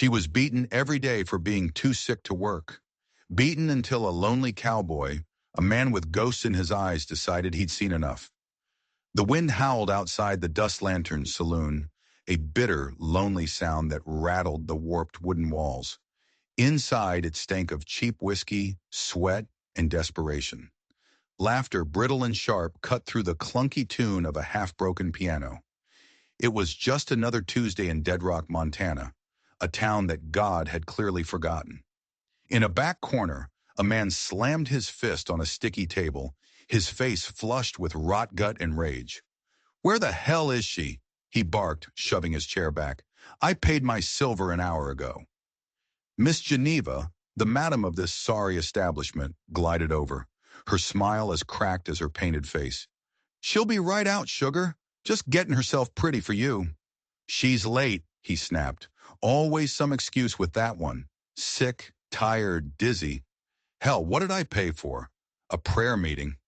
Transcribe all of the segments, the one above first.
She was beaten every day for being too sick to work. Beaten until a lonely cowboy, a man with ghosts in his eyes, decided he'd seen enough. The wind howled outside the Dust Lantern saloon, a bitter, lonely sound that rattled the warped wooden walls. Inside, it stank of cheap whiskey, sweat, and desperation. Laughter, brittle and sharp, cut through the clunky tune of a half-broken piano. It was just another Tuesday in Dead Rock, Montana, a town that God had clearly forgotten. In a back corner, a man slammed his fist on a sticky table, his face flushed with rot gut and rage. "Where the hell is she?" he barked, shoving his chair back. "I paid my silver an hour ago." Miss Geneva, the madam of this sorry establishment, glided over, her smile as cracked as her painted face. "She'll be right out, sugar. Just getting herself pretty for you." "She's late," he snapped. "Always some excuse with that one. Sick, tired, dizzy. Hell, what did I pay for? A prayer meeting."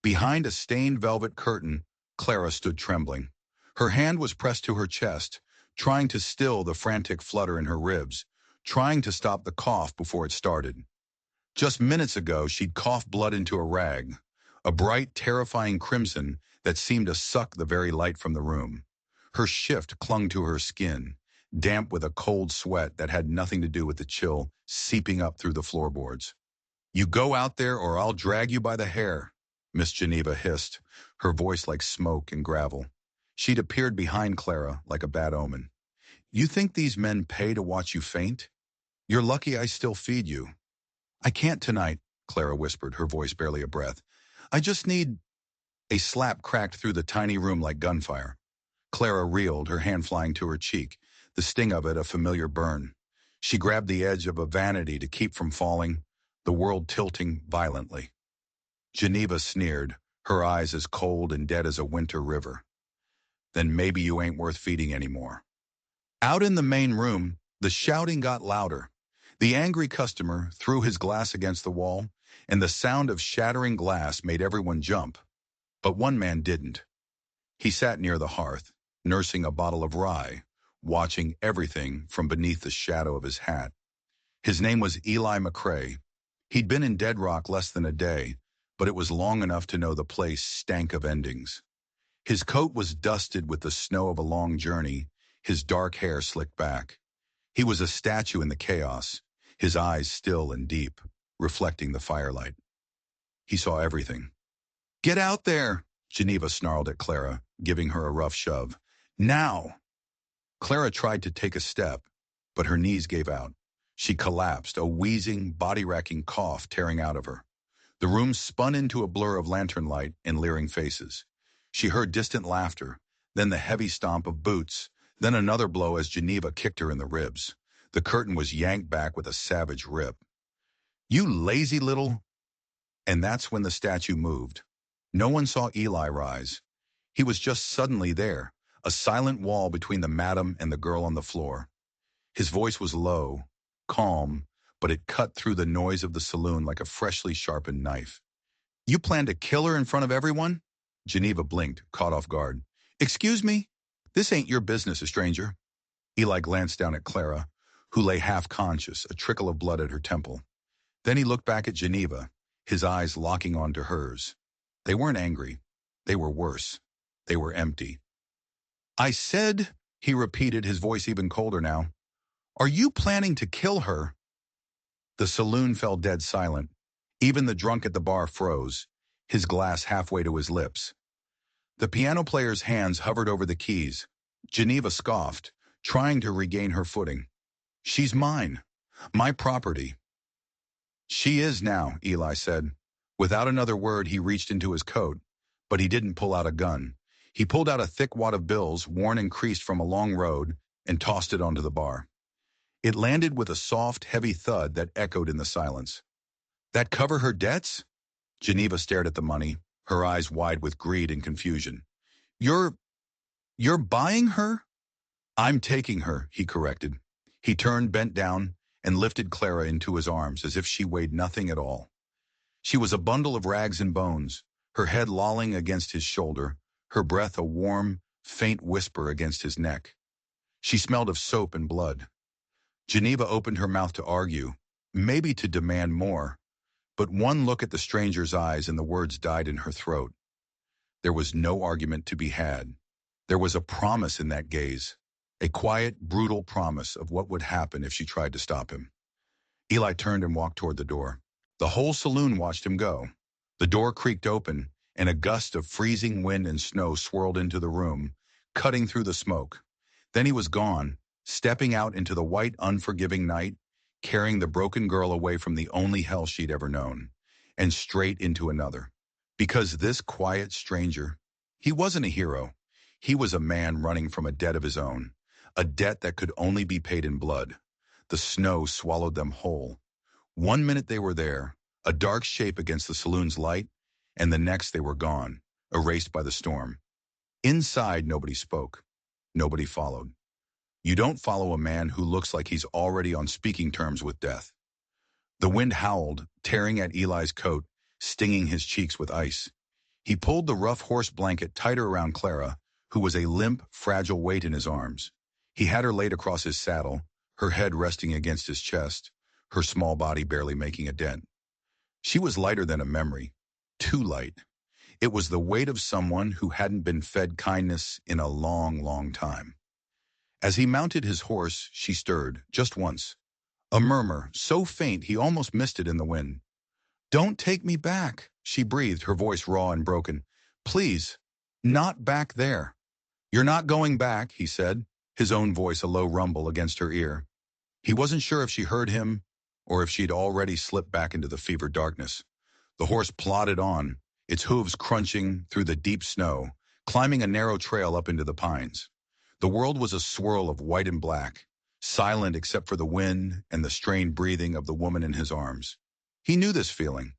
Behind a stained velvet curtain, Clara stood trembling. Her hand was pressed to her chest, trying to still the frantic flutter in her ribs, trying to stop the cough before it started. Just minutes ago, she'd coughed blood into a rag, a bright, terrifying crimson that seemed to suck the very light from the room. Her shift clung to her skin, damp with a cold sweat that had nothing to do with the chill seeping up through the floorboards. "You go out there or I'll drag you by the hair," Miss Geneva hissed, her voice like smoke and gravel. She'd appeared behind Clara like a bad omen. "You think these men pay to watch you faint? You're lucky I still feed you." "I can't tonight," Clara whispered, her voice barely a breath. "I just need—" A slap cracked through the tiny room like gunfire. Clara reeled, her hand flying to her cheek, the sting of it a familiar burn. She grabbed the edge of a vanity to keep from falling, the world tilting violently. Geneva sneered, her eyes as cold and dead as a winter river. "Then maybe you ain't worth feeding anymore." Out in the main room, the shouting got louder. The angry customer threw his glass against the wall, and the sound of shattering glass made everyone jump. But one man didn't. He sat near the hearth, nursing a bottle of rye, watching everything from beneath the shadow of his hat. His name was Eli McCrae. He'd been in Dead Rock less than a day, but it was long enough to know the place stank of endings. His coat was dusted with the snow of a long journey, his dark hair slicked back. He was a statue in the chaos, his eyes still and deep, reflecting the firelight. He saw everything. "Get out there!" Geneva snarled at Clara, giving her a rough shove. "Now!" Clara tried to take a step, but her knees gave out. She collapsed, a wheezing, body-racking cough tearing out of her. The room spun into a blur of lantern light and leering faces. She heard distant laughter, then the heavy stomp of boots, then another blow as Geneva kicked her in the ribs. The curtain was yanked back with a savage rip. "You lazy little—" And that's when the statue moved. No one saw Eli rise. He was just suddenly there, a silent wall between the madam and the girl on the floor. His voice was low, calm, but it cut through the noise of the saloon like a freshly sharpened knife. "You plan to kill her in front of everyone?" Geneva blinked, caught off guard. "Excuse me? This ain't your business, a stranger." Eli glanced down at Clara, who lay half-conscious, a trickle of blood at her temple. Then he looked back at Geneva, his eyes locking onto hers. They weren't angry. They were worse. They were empty. "I said," he repeated, his voice even colder now, "are you planning to kill her?" The saloon fell dead silent. Even the drunk at the bar froze, his glass halfway to his lips. The piano player's hands hovered over the keys. Geneva scoffed, trying to regain her footing. "She's mine. My property." "She is now," Eli said. Without another word, he reached into his coat, but he didn't pull out a gun. He pulled out a thick wad of bills, worn and creased from a long road, and tossed it onto the bar. It landed with a soft, heavy thud that echoed in the silence. "That cover her debts?" Geneva stared at the money, her eyes wide with greed and confusion. You're buying her?" "I'm taking her," he corrected. He turned, bent down, and lifted Clara into his arms as if she weighed nothing at all. She was a bundle of rags and bones, her head lolling against his shoulder, her breath a warm, faint whisper against his neck. She smelled of soap and blood. Geneva opened her mouth to argue, maybe to demand more, but one look at the stranger's eyes and the words died in her throat. There was no argument to be had. There was a promise in that gaze, a quiet, brutal promise of what would happen if she tried to stop him. Eli turned and walked toward the door. The whole saloon watched him go. The door creaked open, and a gust of freezing wind and snow swirled into the room, cutting through the smoke. Then he was gone, stepping out into the white, unforgiving night, carrying the broken girl away from the only hell she'd ever known, and straight into another. Because this quiet stranger, he wasn't a hero. He was a man running from a debt of his own, a debt that could only be paid in blood. The snow swallowed them whole. One minute they were there, a dark shape against the saloon's light, and the next they were gone, erased by the storm. Inside, nobody spoke. Nobody followed. You don't follow a man who looks like he's already on speaking terms with death. The wind howled, tearing at Eli's coat, stinging his cheeks with ice. He pulled the rough horse blanket tighter around Clara, who was a limp, fragile weight in his arms. He had her laid across his saddle, her head resting against his chest, her small body barely making a dent. She was lighter than a memory, too light. It was the weight of someone who hadn't been fed kindness in a long, long time. As he mounted his horse, she stirred, just once. A murmur, so faint he almost missed it in the wind. "Don't take me back," she breathed, her voice raw and broken. "Please, not back there." "You're not going back," he said, his own voice a low rumble against her ear. He wasn't sure if she heard him or if she'd already slipped back into the fevered darkness. The horse plodded on, its hooves crunching through the deep snow, climbing a narrow trail up into the pines. The world was a swirl of white and black, silent except for the wind and the strained breathing of the woman in his arms. He knew this feeling,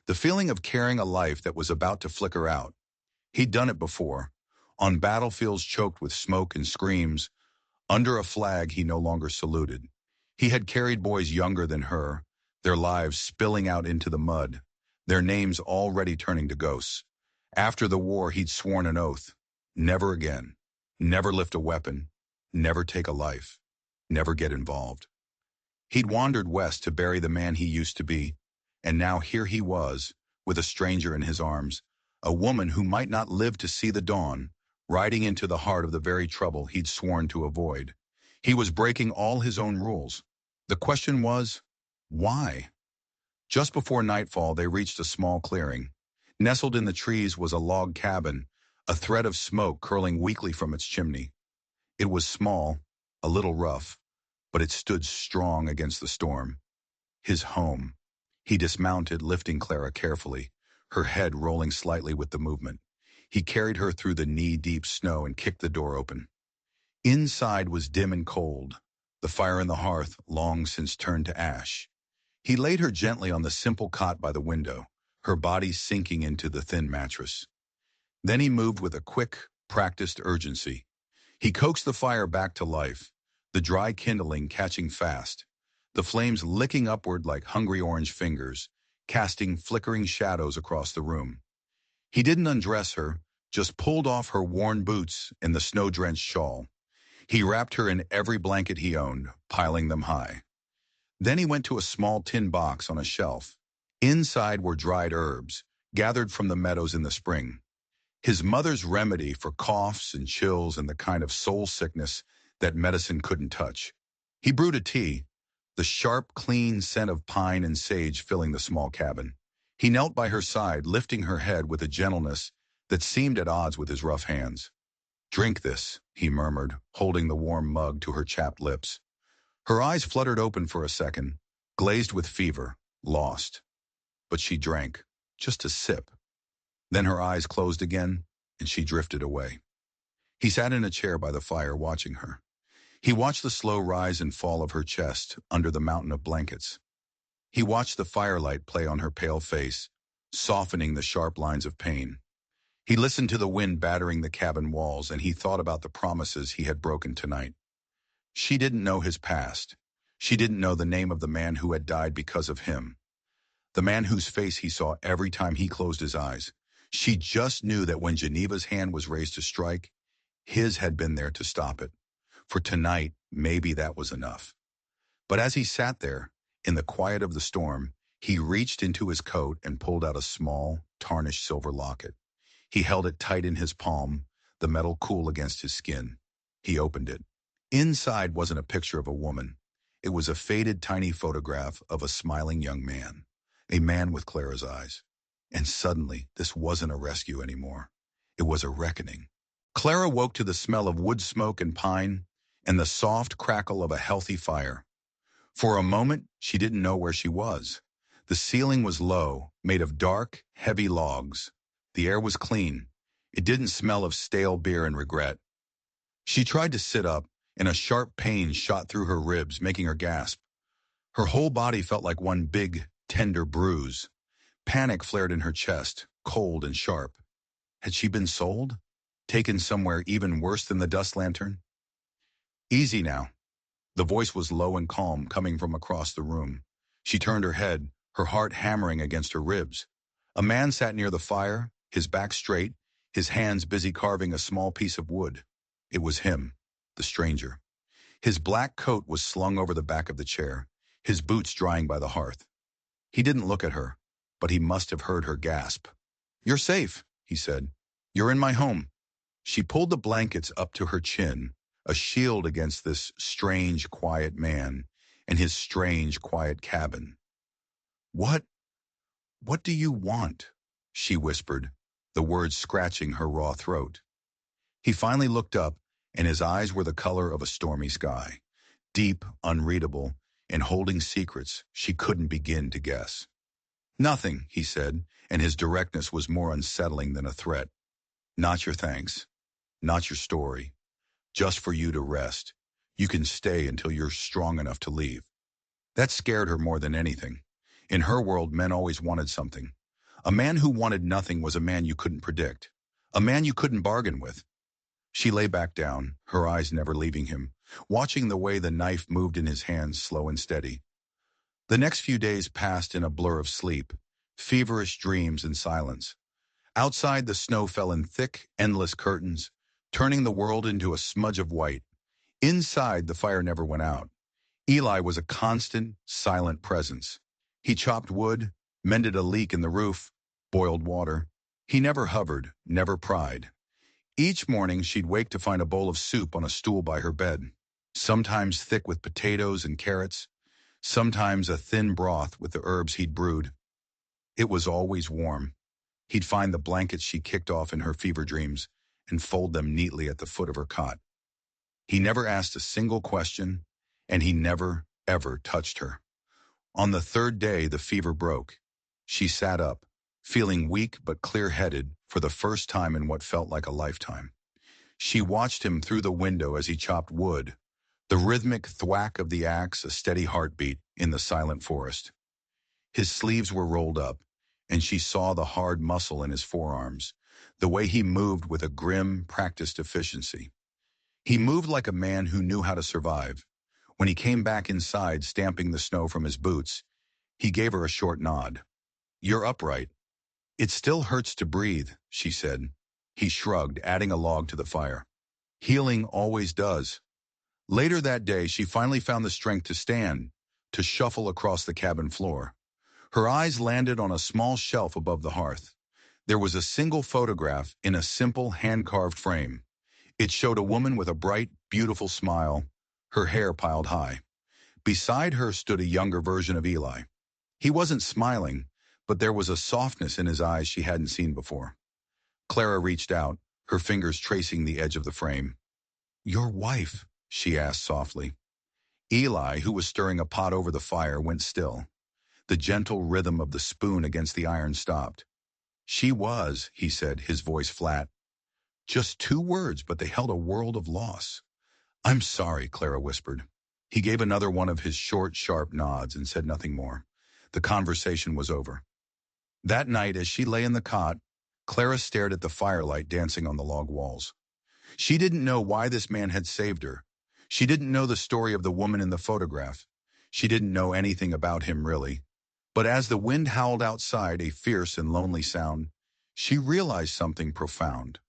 the feeling of carrying a life that was about to flicker out. He'd done it before, on battlefields choked with smoke and screams, under a flag he no longer saluted. He had carried boys younger than her, their lives spilling out into the mud, their names already turning to ghosts. After the war, he'd sworn an oath. Never again. Never lift a weapon. Never take a life. Never get involved. He'd wandered west to bury the man he used to be, and now here he was, with a stranger in his arms, a woman who might not live to see the dawn, riding into the heart of the very trouble he'd sworn to avoid. He was breaking all his own rules. The question was, why? Just before nightfall, they reached a small clearing. Nestled in the trees was a log cabin, a thread of smoke curling weakly from its chimney. It was small, a little rough, but it stood strong against the storm. His home. He dismounted, lifting Clara carefully, her head rolling slightly with the movement. He carried her through the knee-deep snow and kicked the door open. Inside was dim and cold, the fire in the hearth long since turned to ash. He laid her gently on the simple cot by the window, her body sinking into the thin mattress. Then he moved with a quick, practiced urgency. He coaxed the fire back to life, the dry kindling catching fast, the flames licking upward like hungry orange fingers, casting flickering shadows across the room. He didn't undress her, just pulled off her worn boots and the snow-drenched shawl. He wrapped her in every blanket he owned, piling them high. Then he went to a small tin box on a shelf. Inside were dried herbs, gathered from the meadows in the spring. His mother's remedy for coughs and chills and the kind of soul sickness that medicine couldn't touch. He brewed a tea, the sharp, clean scent of pine and sage filling the small cabin. He knelt by her side, lifting her head with a gentleness that seemed at odds with his rough hands. "Drink this," he murmured, holding the warm mug to her chapped lips. Her eyes fluttered open for a second, glazed with fever, lost. But she drank, just a sip. Then her eyes closed again, and she drifted away. He sat in a chair by the fire, watching her. He watched the slow rise and fall of her chest under the mountain of blankets. He watched the firelight play on her pale face, softening the sharp lines of pain. He listened to the wind battering the cabin walls, and he thought about the promises he had broken tonight. She didn't know his past. She didn't know the name of the man who had died because of him, the man whose face he saw every time he closed his eyes. She just knew that when Geneva's hand was raised to strike, his had been there to stop it. For tonight, maybe that was enough. But as he sat there, in the quiet of the storm, he reached into his coat and pulled out a small, tarnished silver locket. He held it tight in his palm, the metal cool against his skin. He opened it. Inside wasn't a picture of a woman. It was a faded, tiny photograph of a smiling young man, a man with Clara's eyes. And suddenly, this wasn't a rescue anymore. It was a reckoning. Clara woke to the smell of wood smoke and pine and the soft crackle of a healthy fire. For a moment, she didn't know where she was. The ceiling was low, made of dark, heavy logs. The air was clean. It didn't smell of stale beer and regret. She tried to sit up, and a sharp pain shot through her ribs, making her gasp. Her whole body felt like one big, tender bruise. Panic flared in her chest, cold and sharp. Had she been sold? Taken somewhere even worse than the dust lantern? Easy now. The voice was low and calm, coming from across the room. She turned her head, her heart hammering against her ribs. A man sat near the fire, his back straight, his hands busy carving a small piece of wood. It was him, the stranger. His black coat was slung over the back of the chair, his boots drying by the hearth. He didn't look at her, but he must have heard her gasp. "You're safe," he said. "You're in my home." She pulled the blankets up to her chin, a shield against this strange, quiet man and his strange, quiet cabin. What do you want?" she whispered, the words scratching her raw throat. He finally looked up, and his eyes were the color of a stormy sky, deep, unreadable, and holding secrets she couldn't begin to guess. "Nothing," he said, and his directness was more unsettling than a threat. "Not your thanks. Not your story. Just for you to rest. You can stay until you're strong enough to leave." That scared her more than anything. In her world, men always wanted something. A man who wanted nothing was a man you couldn't predict. A man you couldn't bargain with. She lay back down, her eyes never leaving him, watching the way the knife moved in his hands, slow and steady. The next few days passed in a blur of sleep, feverish dreams and silence. Outside, the snow fell in thick, endless curtains, turning the world into a smudge of white. Inside, the fire never went out. Eli was a constant, silent presence. He chopped wood, mended a leak in the roof, boiled water. He never hovered, never pried. Each morning, she'd wake to find a bowl of soup on a stool by her bed, sometimes thick with potatoes and carrots, sometimes a thin broth with the herbs he'd brewed. It was always warm. He'd find the blankets she kicked off in her fever dreams and fold them neatly at the foot of her cot. He never asked a single question, and he never, ever touched her. On the third day, the fever broke. She sat up, feeling weak but clear-headed for the first time in what felt like a lifetime. She watched him through the window as he chopped wood, the rhythmic thwack of the axe a steady heartbeat in the silent forest. His sleeves were rolled up, and she saw the hard muscle in his forearms, the way he moved with a grim, practiced efficiency. He moved like a man who knew how to survive. When he came back inside, stamping the snow from his boots, he gave her a short nod. "You're upright." "It still hurts to breathe," she said. He shrugged, adding a log to the fire. "Healing always does." Later that day, she finally found the strength to stand, to shuffle across the cabin floor. Her eyes landed on a small shelf above the hearth. There was a single photograph in a simple hand-carved frame. It showed a woman with a bright, beautiful smile, her hair piled high. Beside her stood a younger version of Eli. He wasn't smiling, but there was a softness in his eyes she hadn't seen before. Clara reached out, her fingers tracing the edge of the frame. "Your wife?" she asked softly. Eli, who was stirring a pot over the fire, went still. The gentle rhythm of the spoon against the iron stopped. "She was," he said, his voice flat. Just 2 words, but they held a world of loss. "I'm sorry," Clara whispered. He gave another one of his short, sharp nods and said nothing more. The conversation was over. That night, as she lay in the cot, Clara stared at the firelight dancing on the log walls. She didn't know why this man had saved her. She didn't know the story of the woman in the photograph. She didn't know anything about him, really. But as the wind howled outside, a fierce and lonely sound, she realized something profound.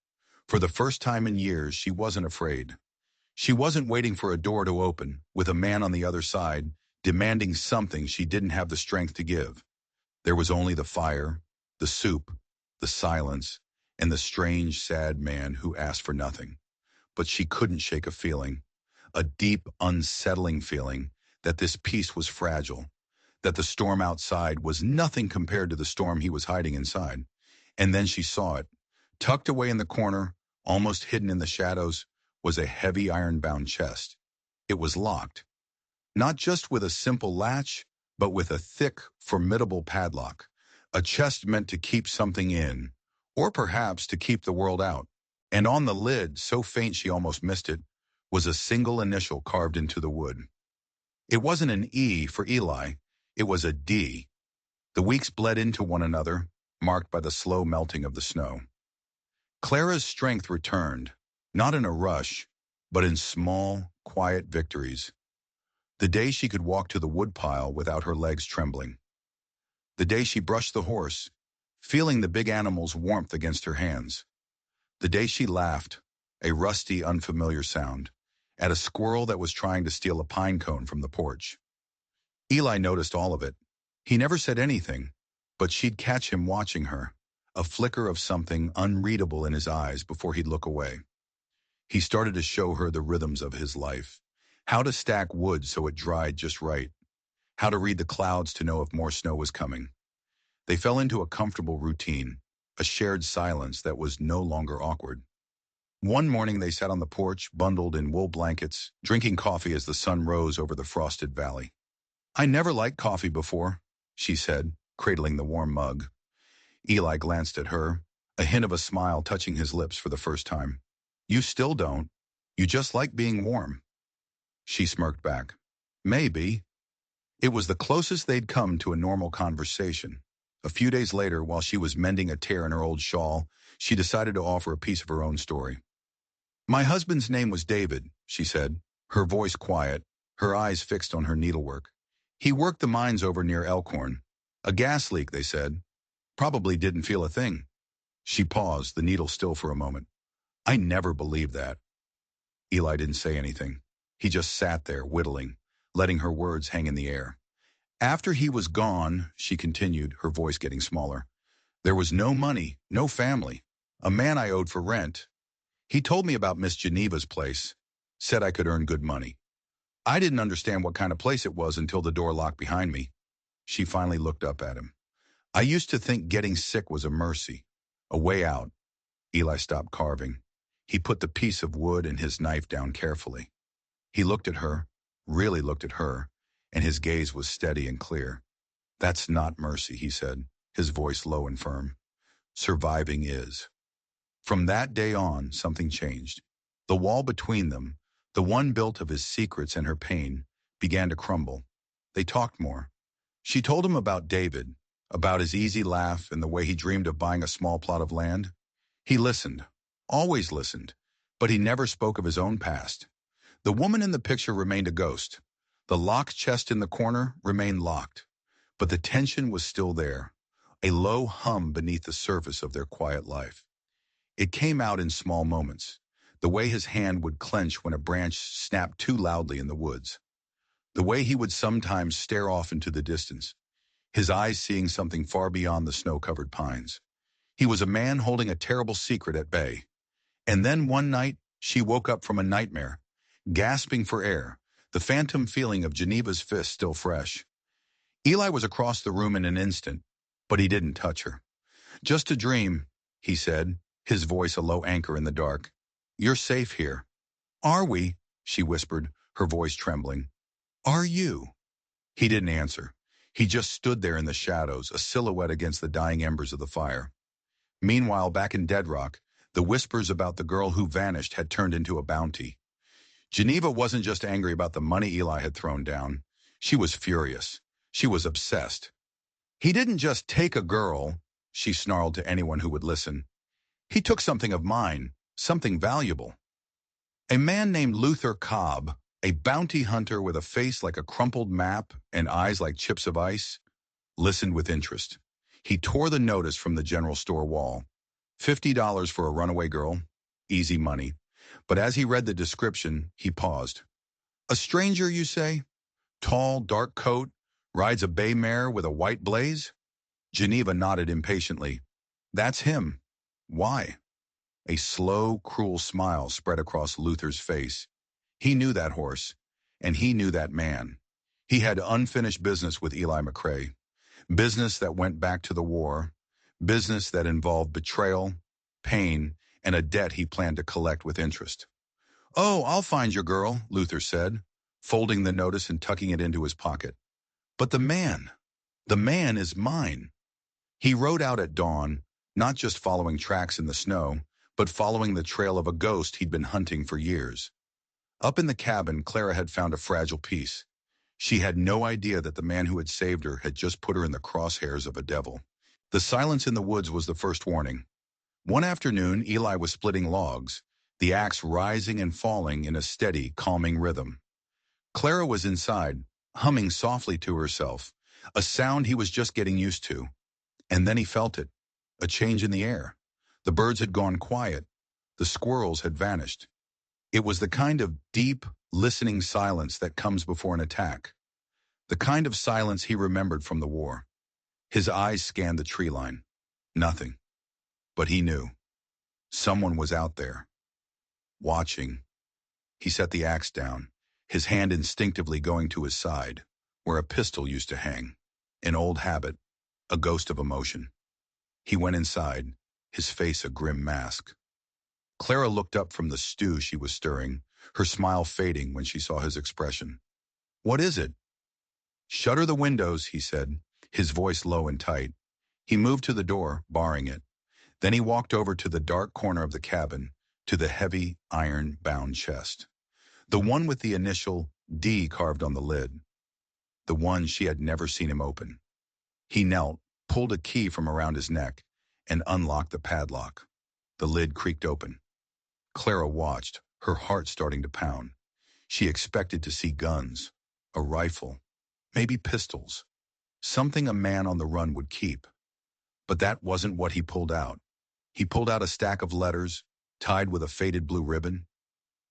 For the first time in years, she wasn't afraid. She wasn't waiting for a door to open, with a man on the other side, demanding something she didn't have the strength to give. There was only the fire, the soup, the silence, and the strange, sad man who asked for nothing. But she couldn't shake a feeling, a deep, unsettling feeling that this peace was fragile, that the storm outside was nothing compared to the storm he was hiding inside. And then she saw it. Tucked away in the corner, almost hidden in the shadows, was a heavy iron-bound chest. It was locked, not just with a simple latch, but with a thick, formidable padlock. A chest meant to keep something in, or perhaps to keep the world out. And on the lid, so faint she almost missed it, was a single initial carved into the wood. It wasn't an E for Eli, it was a D. The weeks bled into one another, marked by the slow melting of the snow. Clara's strength returned, not in a rush, but in small, quiet victories. The day she could walk to the woodpile without her legs trembling. The day she brushed the horse, feeling the big animal's warmth against her hands. The day she laughed, a rusty, unfamiliar sound, at a squirrel that was trying to steal a pine cone from the porch. Eli noticed all of it. He never said anything, but she'd catch him watching her, a flicker of something unreadable in his eyes before he'd look away. He started to show her the rhythms of his life, how to stack wood so it dried just right, how to read the clouds to know if more snow was coming. They fell into a comfortable routine, a shared silence that was no longer awkward. One morning they sat on the porch, bundled in wool blankets, drinking coffee as the sun rose over the frosted valley. "I never liked coffee before," she said, cradling the warm mug. Eli glanced at her, a hint of a smile touching his lips for the first time. "You still don't. You just like being warm." She smirked back. "Maybe." It was the closest they'd come to a normal conversation. A few days later, while she was mending a tear in her old shawl, she decided to offer a piece of her own story. "My husband's name was David," she said, her voice quiet, her eyes fixed on her needlework. "He worked the mines over near Elkhorn. A gas leak, they said. Probably didn't feel a thing." She paused, the needle still for a moment. "I never believed that." Eli didn't say anything. He just sat there, whittling, letting her words hang in the air. "After he was gone," she continued, her voice getting smaller, "there was no money, no family. A man I owed for rent. He told me about Miss Geneva's place, said I could earn good money. I didn't understand what kind of place it was until the door locked behind me." She finally looked up at him. "I used to think getting sick was a mercy, a way out." Eli stopped carving. He put the piece of wood and his knife down carefully. He looked at her, really looked at her, and his gaze was steady and clear. "That's not mercy," he said, his voice low and firm. "Surviving is." From that day on, something changed. The wall between them, the one built of his secrets and her pain, began to crumble. They talked more. She told him about David, about his easy laugh and the way he dreamed of buying a small plot of land. He listened, always listened, but he never spoke of his own past. The woman in the picture remained a ghost. The locked chest in the corner remained locked, but the tension was still there, a low hum beneath the surface of their quiet life. It came out in small moments, the way his hand would clench when a branch snapped too loudly in the woods, the way he would sometimes stare off into the distance, his eyes seeing something far beyond the snow-covered pines. He was a man holding a terrible secret at bay. And then one night, she woke up from a nightmare, gasping for air, the phantom feeling of Geneva's fist still fresh. Eli was across the room in an instant, but he didn't touch her. "Just a dream," he said, his voice a low anchor in the dark. "You're safe here." "Are we?" she whispered, her voice trembling. "Are you?" He didn't answer. He just stood there in the shadows, a silhouette against the dying embers of the fire. Meanwhile, back in Dead Rock, the whispers about the girl who vanished had turned into a bounty. Geneva wasn't just angry about the money Eli had thrown down. She was furious. She was obsessed. "He didn't just take a girl," she snarled to anyone who would listen. "He took something of mine, something valuable." A man named Luther Cobb, a bounty hunter with a face like a crumpled map and eyes like chips of ice, listened with interest. He tore the notice from the general store wall. $50 for a runaway girl. Easy money. But as he read the description, he paused. "A stranger, you say?" Tall, dark coat, rides a bay mare with a white blaze? Geneva nodded impatiently. That's him. Why? A slow, cruel smile spread across Luther's face. He knew that horse, and he knew that man. He had unfinished business with Eli McRae, business that went back to the war, business that involved betrayal, pain, and a debt he planned to collect with interest. Oh, I'll find your girl, Luther said, folding the notice and tucking it into his pocket. But the man is mine. He rode out at dawn, not just following tracks in the snow, but following the trail of a ghost he'd been hunting for years. Up in the cabin, Clara had found a fragile piece. She had no idea that the man who had saved her had just put her in the crosshairs of a devil. The silence in the woods was the first warning. One afternoon, Eli was splitting logs, the axe rising and falling in a steady, calming rhythm. Clara was inside, humming softly to herself, a sound he was just getting used to. And then he felt it, a change in the air. The birds had gone quiet. The squirrels had vanished. It was the kind of deep, listening silence that comes before an attack. The kind of silence he remembered from the war. His eyes scanned the tree line. Nothing. But he knew. Someone was out there. Watching. He set the axe down, his hand instinctively going to his side, where a pistol used to hang. An old habit, a ghost of emotion. He went inside, his face a grim mask. Clara looked up from the stew she was stirring, her smile fading when she saw his expression. What is it? Shutter the windows, he said, his voice low and tight. He moved to the door, barring it. Then he walked over to the dark corner of the cabin, to the heavy, iron-bound chest. The one with the initial D carved on the lid. The one she had never seen him open. He knelt, pulled a key from around his neck, and unlocked the padlock. The lid creaked open. Clara watched, her heart starting to pound. She expected to see guns, a rifle, maybe pistols, something a man on the run would keep. But that wasn't what he pulled out. He pulled out a stack of letters, tied with a faded blue ribbon.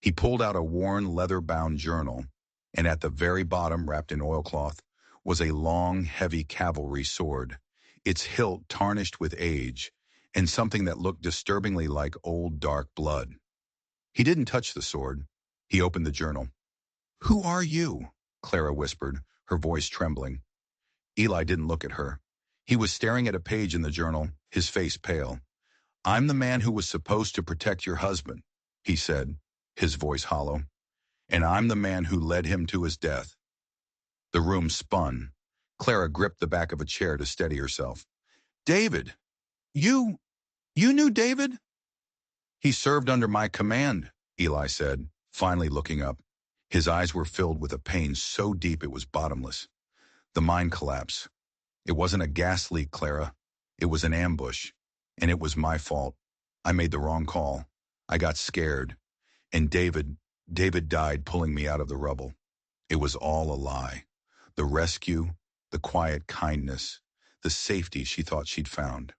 He pulled out a worn, leather-bound journal, and at the very bottom, wrapped in oilcloth, was a long, heavy cavalry sword, its hilt tarnished with age, and something that looked disturbingly like old, dark blood. He didn't touch the sword. He opened the journal. "Who are you?" Clara whispered, her voice trembling. Eli didn't look at her. He was staring at a page in the journal, his face pale. "I'm the man who was supposed to protect your husband," he said, his voice hollow. "And I'm the man who led him to his death." The room spun. Clara gripped the back of a chair to steady herself. "David! You knew David?" "He served under my command," Eli said, finally looking up. His eyes were filled with a pain so deep it was bottomless. The mine collapse. It wasn't a gas leak, Clara. It was an ambush. And it was my fault. I made the wrong call. I got scared. And David died pulling me out of the rubble. It was all a lie. The rescue, the quiet kindness, the safety she thought she'd found.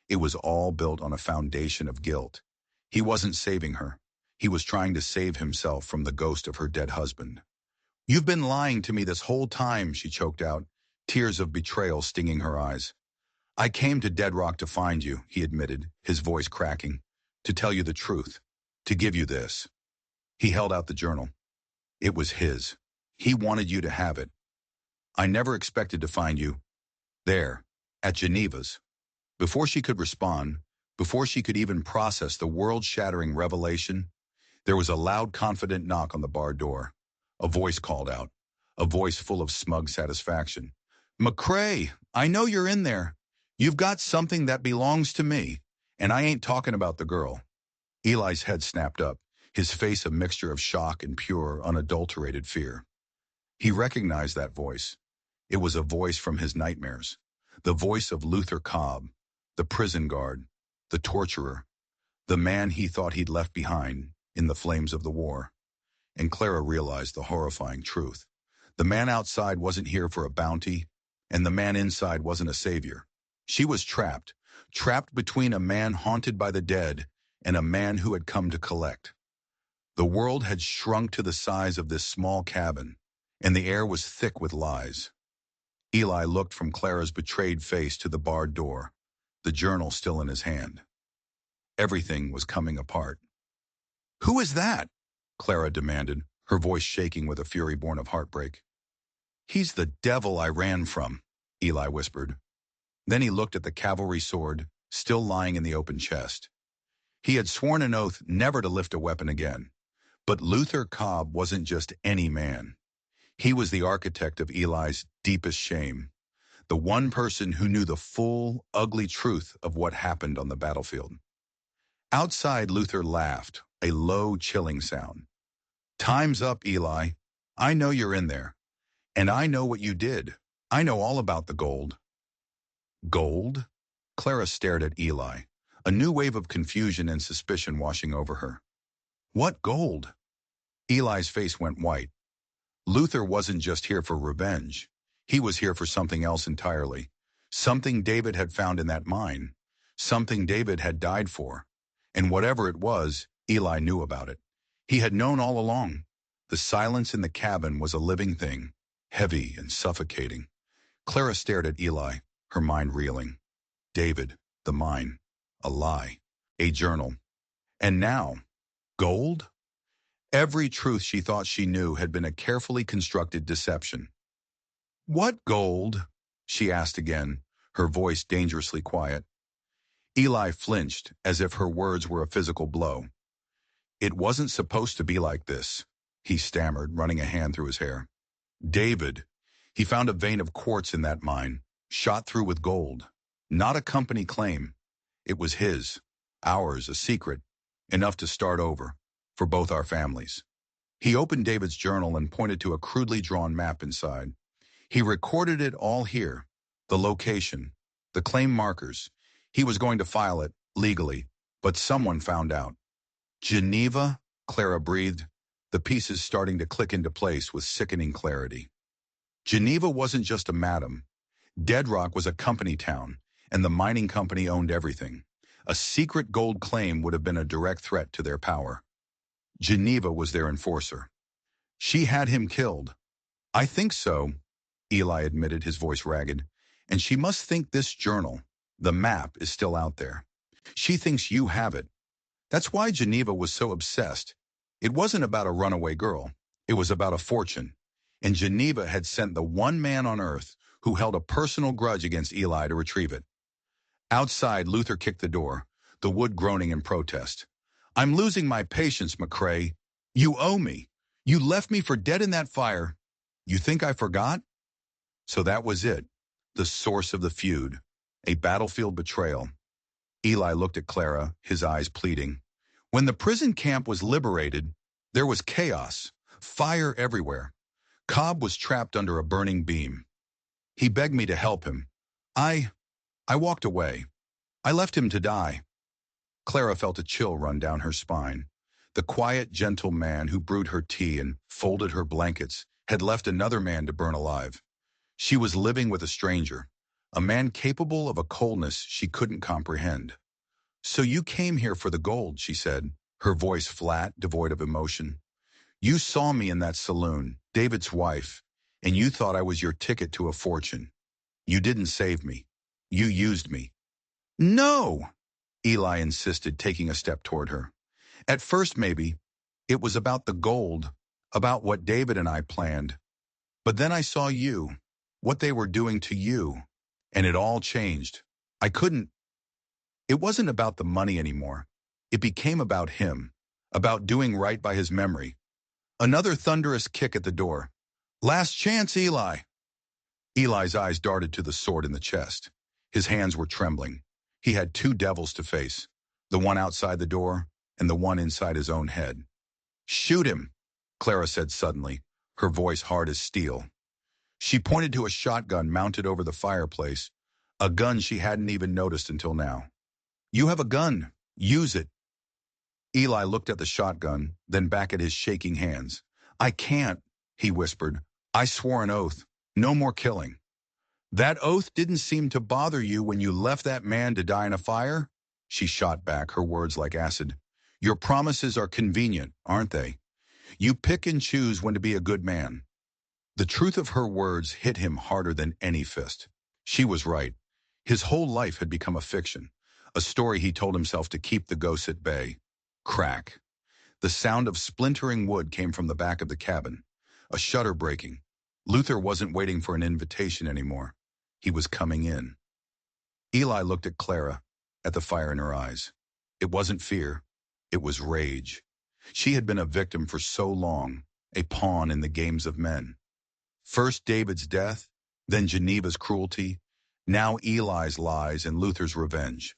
It was all built on a foundation of guilt. He wasn't saving her. He was trying to save himself from the ghost of her dead husband. "You've been lying to me this whole time," she choked out, tears of betrayal stinging her eyes. "I came to Dead Rock to find you," he admitted, his voice cracking, "to tell you the truth, to give you this." He held out the journal. It was his. He wanted you to have it. "I never expected to find you there, at Geneva's." Before she could respond, before she could even process the world-shattering revelation, there was a loud, confident knock on the bar door. A voice called out, a voice full of smug satisfaction. "McRae, I know you're in there. You've got something that belongs to me, and I ain't talking about the girl." Eli's head snapped up, his face a mixture of shock and pure, unadulterated fear. He recognized that voice. It was a voice from his nightmares, the voice of Luther Cobb, the prison guard, the torturer, the man he thought he'd left behind in the flames of the war. And Clara realized the horrifying truth. The man outside wasn't here for a bounty, and the man inside wasn't a savior. She was trapped between a man haunted by the dead and a man who had come to collect. The world had shrunk to the size of this small cabin, and the air was thick with lies. Eli looked from Clara's betrayed face to the barred door, the journal still in his hand. Everything was coming apart. "Who is that?" Clara demanded, her voice shaking with a fury born of heartbreak. "He's the devil I ran from," Eli whispered. Then he looked at the cavalry sword, still lying in the open chest. He had sworn an oath never to lift a weapon again. But Luther Cobb wasn't just any man. He was the architect of Eli's deepest shame, the one person who knew the full, ugly truth of what happened on the battlefield. Outside, Luther laughed, a low, chilling sound. "Time's up, Eli. I know you're in there. And I know what you did. I know all about the gold." "Gold?" Clara stared at Eli, a new wave of confusion and suspicion washing over her. "What gold?" Eli's face went white. Luther wasn't just here for revenge. He was here for something else entirely. Something David had found in that mine. Something David had died for. And whatever it was, Eli knew about it. He had known all along. The silence in the cabin was a living thing, heavy and suffocating. Clara stared at Eli, her mind reeling. David, the mine, a lie, a journal. And now, gold? Every truth she thought she knew had been a carefully constructed deception. "What gold?" she asked again, her voice dangerously quiet. Eli flinched, as if her words were a physical blow. "It wasn't supposed to be like this," he stammered, running a hand through his hair. "David, he found a vein of quartz in that mine, shot through with gold. Not a company claim. It was his, ours, a secret, enough to start over, for both our families." He opened David's journal and pointed to a crudely drawn map inside. He recorded it all here, the location, the claim markers. He was going to file it, legally, but someone found out. "Geneva," Clara breathed, the pieces starting to click into place with sickening clarity. Geneva wasn't just a madam. Dead Rock was a company town, and the mining company owned everything. A secret gold claim would have been a direct threat to their power. Geneva was their enforcer. "She had him killed." "I think so," Eli admitted, his voice ragged. "And she must think this journal, the map, is still out there. She thinks you have it. That's why Geneva was so obsessed. It wasn't about a runaway girl. It was about a fortune. And Geneva had sent the one man on earth who held a personal grudge against Eli to retrieve it." Outside, Luther kicked the door, the wood groaning in protest. "I'm losing my patience, McCrae. You owe me. You left me for dead in that fire. You think I forgot?" So that was it, the source of the feud, a battlefield betrayal. Eli looked at Clara, his eyes pleading. "When the prison camp was liberated, there was chaos, fire everywhere. Cobb was trapped under a burning beam. He begged me to help him. I walked away. I left him to die." Clara felt a chill run down her spine. The quiet, gentle man who brewed her tea and folded her blankets had left another man to burn alive. She was living with a stranger, a man capable of a coldness she couldn't comprehend. "So you came here for the gold," she said, her voice flat, devoid of emotion. "You saw me in that saloon, David's wife, and you thought I was your ticket to a fortune. You didn't save me. You used me." "No!" Eli insisted, taking a step toward her. "At first, maybe, it was about the gold, about what David and I planned. But then I saw you, what they were doing to you, and it all changed. I couldn't. It wasn't about the money anymore. It became about him, about doing right by his memory." Another thunderous kick at the door. "Last chance, Eli." Eli's eyes darted to the sword in the chest. His hands were trembling. He had two devils to face, the one outside the door and the one inside his own head. "Shoot him," Clara said suddenly, her voice hard as steel. She pointed to a shotgun mounted over the fireplace, a gun she hadn't even noticed until now. "You have a gun. Use it." Eli looked at the shotgun, then back at his shaking hands. "I can't," he whispered. "I swore an oath. No more killing." "That oath didn't seem to bother you when you left that man to die in a fire?" She shot back, her words like acid. "Your promises are convenient, aren't they? You pick and choose when to be a good man." The truth of her words hit him harder than any fist. She was right. His whole life had become a fiction, a story he told himself to keep the ghosts at bay. Crack. The sound of splintering wood came from the back of the cabin, a shutter breaking. Luther wasn't waiting for an invitation anymore. He was coming in. Eli looked at Clara, at the fire in her eyes. It wasn't fear. It was rage. She had been a victim for so long, a pawn in the games of men. First David's death, then Geneva's cruelty, now Eli's lies and Luther's revenge.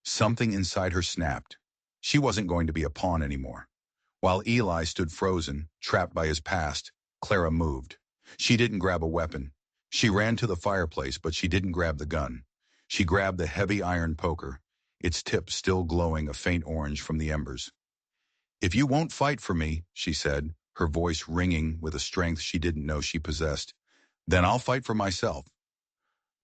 Something inside her snapped. She wasn't going to be a pawn anymore. While Eli stood frozen, trapped by his past, Clara moved. She didn't grab a weapon. She ran to the fireplace, but she didn't grab the gun. She grabbed the heavy iron poker, its tip still glowing a faint orange from the embers. "If you won't fight for me," she said, her voice ringing with a strength she didn't know she possessed, "then I'll fight for myself."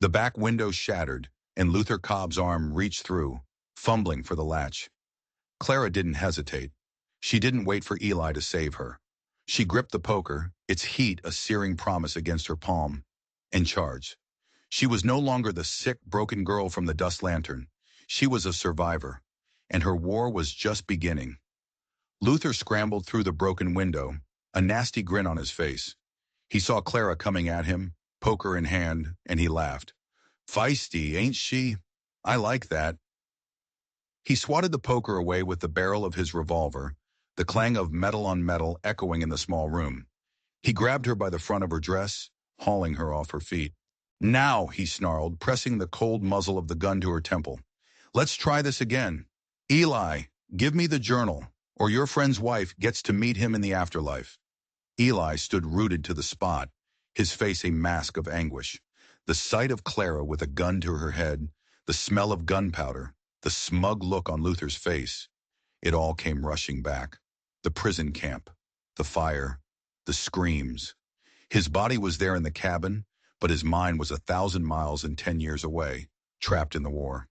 The back window shattered, and Luther Cobb's arm reached through, fumbling for the latch. Clara didn't hesitate. She didn't wait for Eli to save her. She gripped the poker, its heat a searing promise against her palm, and charged. She was no longer the sick, broken girl from the dust lantern. She was a survivor, and her war was just beginning. Luther scrambled through the broken window, a nasty grin on his face. He saw Clara coming at him, poker in hand, and he laughed. "Feisty, ain't she? I like that." He swatted the poker away with the barrel of his revolver, the clang of metal on metal echoing in the small room. He grabbed her by the front of her dress, hauling her off her feet. "Now," he snarled, pressing the cold muzzle of the gun to her temple. "Let's try this again. Eli, give me the journal, or your friend's wife gets to meet him in the afterlife." Eli stood rooted to the spot, his face a mask of anguish. The sight of Clara with a gun to her head, the smell of gunpowder, the smug look on Luther's face, it all came rushing back. The prison camp, the fire, the screams. His body was there in the cabin, but his mind was 1,000 miles and 10 years away, trapped in the war.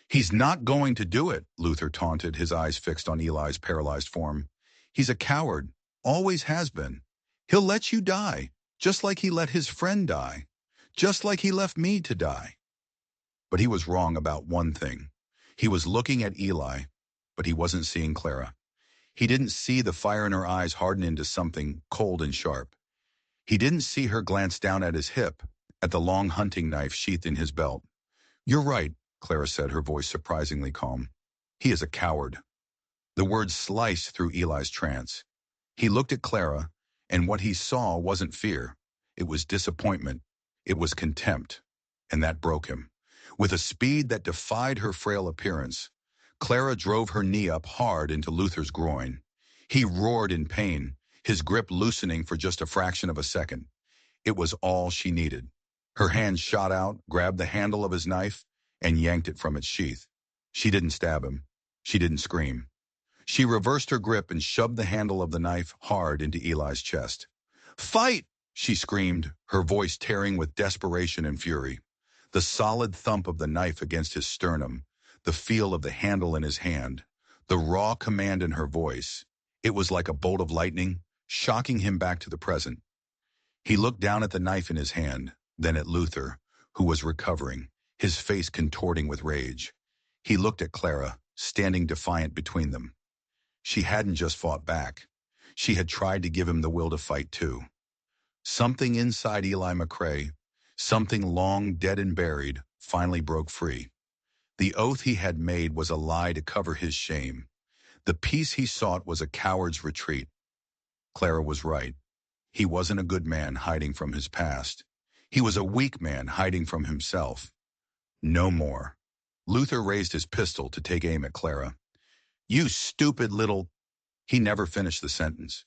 "He's not going to do it," Luther taunted, his eyes fixed on Eli's paralyzed form. "He's a coward, always has been. He'll let you die, just like he let his friend die, just like he left me to die." But he was wrong about one thing. He was looking at Eli, but he wasn't seeing Clara. He didn't see the fire in her eyes harden into something cold and sharp. He didn't see her glance down at his hip, at the long hunting knife sheathed in his belt. "You're right," Clara said, her voice surprisingly calm. "He is a coward." The words sliced through Eli's trance. He looked at Clara, and what he saw wasn't fear. It was disappointment. It was contempt. And that broke him. With a speed that defied her frail appearance, Clara drove her knee up hard into Luther's groin. He roared in pain, his grip loosening for just a fraction of a second. It was all she needed. Her hand shot out, grabbed the handle of his knife, and yanked it from its sheath. She didn't stab him. She didn't scream. She reversed her grip and shoved the handle of the knife hard into Eli's chest. "Fight!" she screamed, her voice tearing with desperation and fury. The solid thump of the knife against his sternum, the feel of the handle in his hand, the raw command in her voice. It was like a bolt of lightning, shocking him back to the present. He looked down at the knife in his hand, then at Luther, who was recovering, his face contorting with rage. He looked at Clara, standing defiant between them. She hadn't just fought back. She had tried to give him the will to fight too. Something inside Eli McCrae, something long dead and buried, finally broke free. The oath he had made was a lie to cover his shame. The peace he sought was a coward's retreat. Clara was right. He wasn't a good man hiding from his past. He was a weak man hiding from himself. No more. Luther raised his pistol to take aim at Clara. "You stupid little—" He never finished the sentence.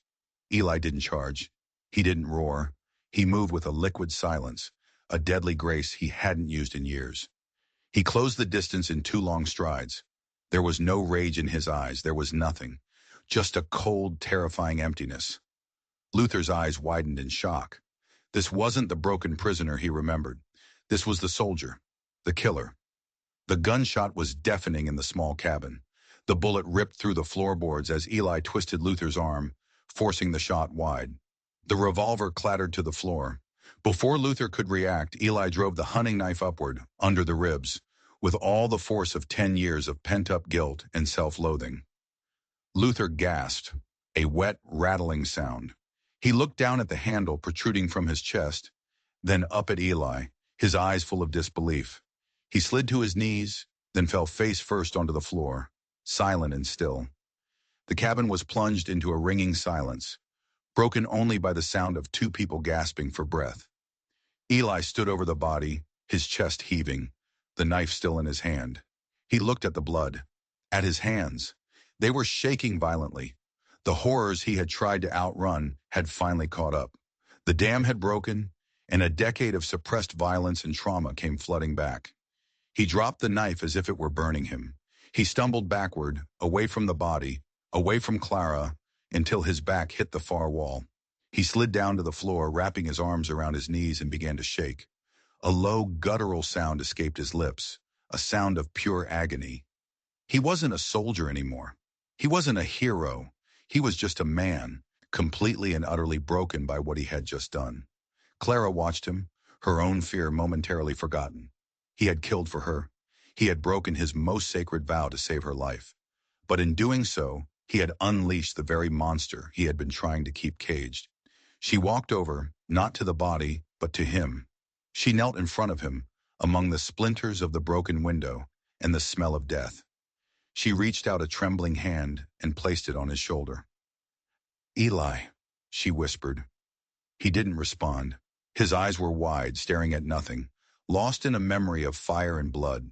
Eli didn't charge. He didn't roar. He moved with a liquid silence, a deadly grace he hadn't used in years. He closed the distance in 2 long strides. There was no rage in his eyes. There was nothing. Just a cold, terrifying emptiness. Luther's eyes widened in shock. This wasn't the broken prisoner he remembered. This was the soldier, the killer. The gunshot was deafening in the small cabin. The bullet ripped through the floorboards as Eli twisted Luther's arm, forcing the shot wide. The revolver clattered to the floor. Before Luther could react, Eli drove the hunting knife upward, under the ribs, with all the force of 10 years of pent-up guilt and self-loathing. Luther gasped, a wet, rattling sound. He looked down at the handle protruding from his chest, then up at Eli, his eyes full of disbelief. He slid to his knees, then fell face first onto the floor, silent and still. The cabin was plunged into a ringing silence, broken only by the sound of two people gasping for breath. Eli stood over the body, his chest heaving, the knife still in his hand. He looked at the blood, at his hands. They were shaking violently. The horrors he had tried to outrun had finally caught up. The dam had broken, and a decade of suppressed violence and trauma came flooding back. He dropped the knife as if it were burning him. He stumbled backward, away from the body, away from Clara, until his back hit the far wall. He slid down to the floor, wrapping his arms around his knees, and began to shake. A low, guttural sound escaped his lips, a sound of pure agony. He wasn't a soldier anymore. He wasn't a hero. He was just a man, completely and utterly broken by what he had just done. Clara watched him, her own fear momentarily forgotten. He had killed for her. He had broken his most sacred vow to save her life. But in doing so, he had unleashed the very monster he had been trying to keep caged. She walked over, not to the body, but to him. She knelt in front of him, among the splinters of the broken window and the smell of death. She reached out a trembling hand and placed it on his shoulder. "Eli," she whispered. He didn't respond. His eyes were wide, staring at nothing, lost in a memory of fire and blood.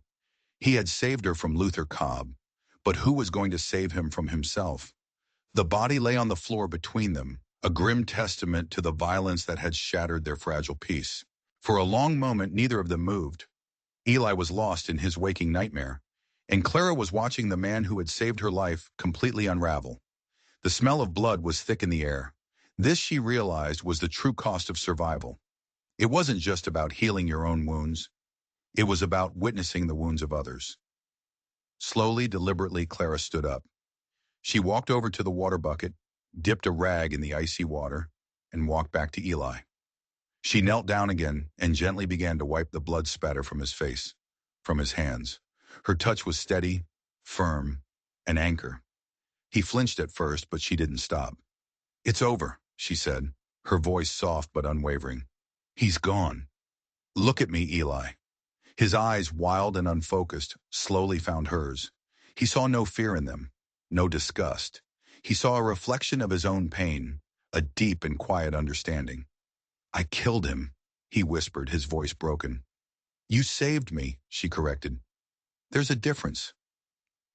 He had saved her from Luther Cobb, but who was going to save him from himself? The body lay on the floor between them, a grim testament to the violence that had shattered their fragile peace. For a long moment, neither of them moved. Eli was lost in his waking nightmare, and Clara was watching the man who had saved her life completely unravel. The smell of blood was thick in the air. This, she realized, was the true cost of survival. It wasn't just about healing your own wounds. It was about witnessing the wounds of others. Slowly, deliberately, Clara stood up. She walked over to the water bucket, dipped a rag in the icy water, and walked back to Eli. She knelt down again and gently began to wipe the blood spatter from his face, from his hands. Her touch was steady, firm, an anchor. He flinched at first, but she didn't stop. "It's over," she said, her voice soft but unwavering. "He's gone. Look at me, Eli." His eyes, wild and unfocused, slowly found hers. He saw no fear in them, no disgust. He saw a reflection of his own pain, a deep and quiet understanding. "I killed him," he whispered, his voice broken. "You saved me," she corrected. "There's a difference."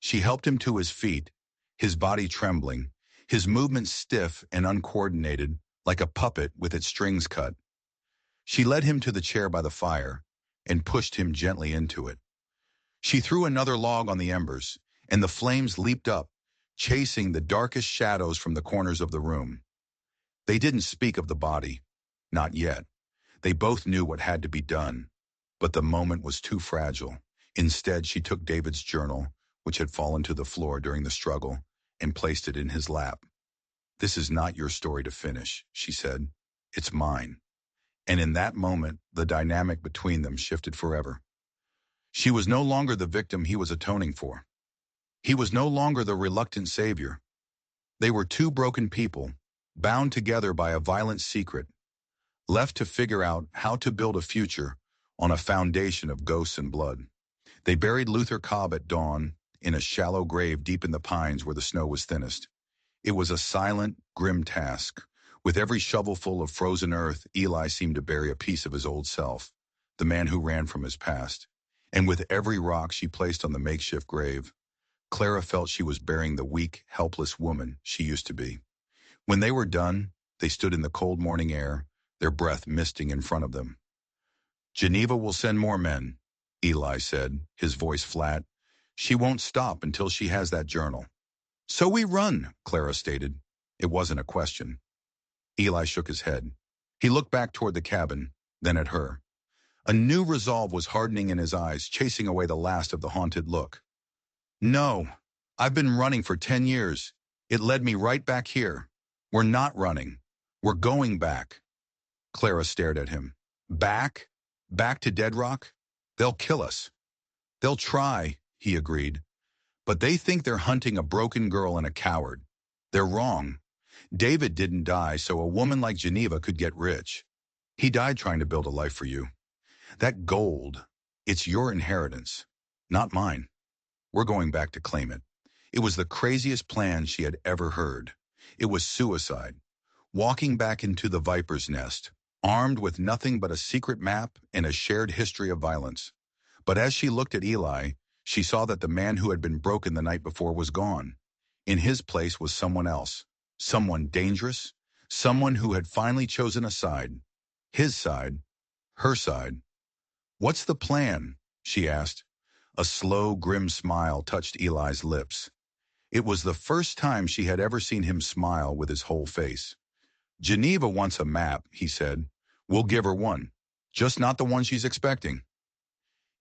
She helped him to his feet, his body trembling, his movements stiff and uncoordinated, like a puppet with its strings cut. She led him to the chair by the fire and pushed him gently into it. She threw another log on the embers, and the flames leaped up, chasing the darkest shadows from the corners of the room. They didn't speak of the body, not yet. They both knew what had to be done, but the moment was too fragile. Instead, she took David's journal, which had fallen to the floor during the struggle, and placed it in his lap. "This is not your story to finish," she said. "It's mine." And in that moment, the dynamic between them shifted forever. She was no longer the victim he was atoning for. He was no longer the reluctant savior. They were two broken people, bound together by a violent secret, left to figure out how to build a future on a foundation of ghosts and blood. They buried Luther Cobb at dawn in a shallow grave deep in the pines where the snow was thinnest. It was a silent, grim task. With every shovelful of frozen earth, Eli seemed to bury a piece of his old self, the man who ran from his past. And with every rock she placed on the makeshift grave, Clara felt she was burying the weak, helpless woman she used to be. When they were done, they stood in the cold morning air, their breath misting in front of them. "Geneva will send more men," Eli said, his voice flat. "She won't stop until she has that journal." "So we run," Clara stated. It wasn't a question. Eli shook his head. He looked back toward the cabin, then at her. A new resolve was hardening in his eyes, chasing away the last of the haunted look. "No, I've been running for 10 years. It led me right back here. We're not running. We're going back. Clara stared at him. Back? Back to Dead Rock? They'll kill us. They'll try, he agreed. But they think they're hunting a broken girl and a coward. They're wrong. David didn't die so a woman like Geneva could get rich. He died trying to build a life for you. That gold, it's your inheritance, not mine. We're going back to claim it. It was the craziest plan she had ever heard. It was suicide. Walking back into the viper's nest, armed with nothing but a secret map and a shared history of violence. But as she looked at Eli, she saw that the man who had been broken the night before was gone. In his place was someone else, someone dangerous, someone who had finally chosen a side. His side, her side. What's the plan? She asked. A slow, grim smile touched Eli's lips. It was the first time she had ever seen him smile with his whole face. Geneva wants a map, he said. We'll give her one, just not the one she's expecting.